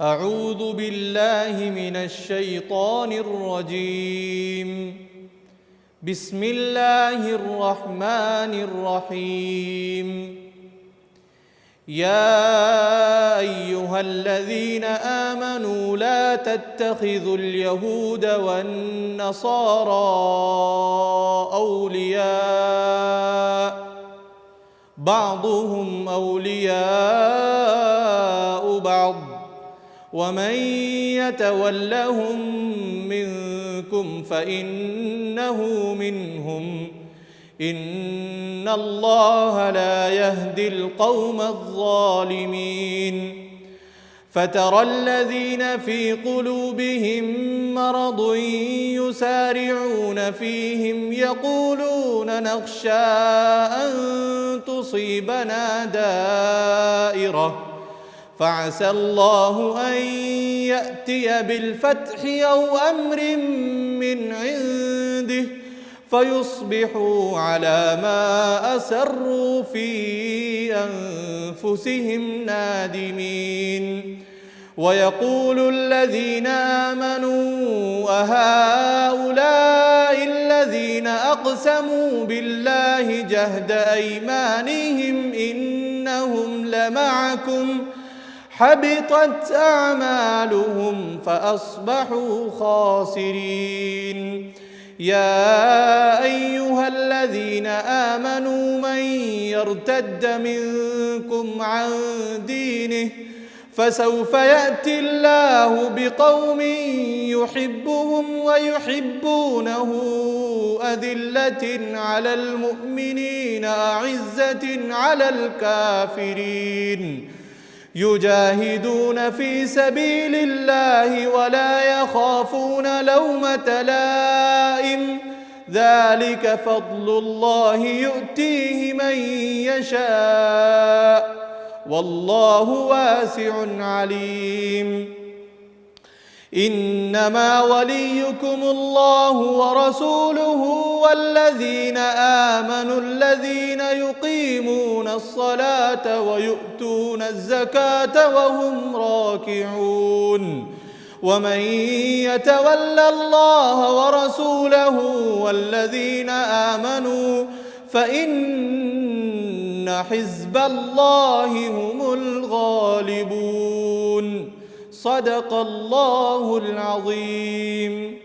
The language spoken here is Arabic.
أعوذ بالله من الشيطان الرجيم. بسم الله الرحمن الرحيم. يا أيها الذين آمنوا لا تتخذوا اليهود والنصارى أولياء بعضهم أولياء بعض ومن يتولهم منكم فإنه منهم إن الله لا يهدي القوم الظالمين. فترى الذين في قلوبهم مرض يسارعون فيهم يقولون نخشى أن تصيبنا دائرة فعسى الله أن يأتي بالفتح أو أمر من عنده فيصبحوا على ما أسروا في أنفسهم نادمين. ويقول الذين آمنوا أهؤلاء الذين أقسموا بالله جهد أيمانهم إنهم لمعكم حبطت أعمالهم فأصبحوا خاسرين. يا أيها الذين آمنوا من يرتد منكم عن دينه فسوف يأتي الله بقوم يحبهم ويحبونه أذلة على المؤمنين أعزة على الكافرين يجاهدون في سبيل الله ولا يخافون لومة لائم ذلك فضل الله يؤتيه من يشاء والله واسع عليم. إنما وليكم الله ورسوله والذين آمنوا الذين يقيمون الصلاة ويؤتون الزكاة وهم راكعون. ومن يتول الله ورسوله والذين آمنوا فإن حزب الله هم الغالبون. صدق الله العظيم.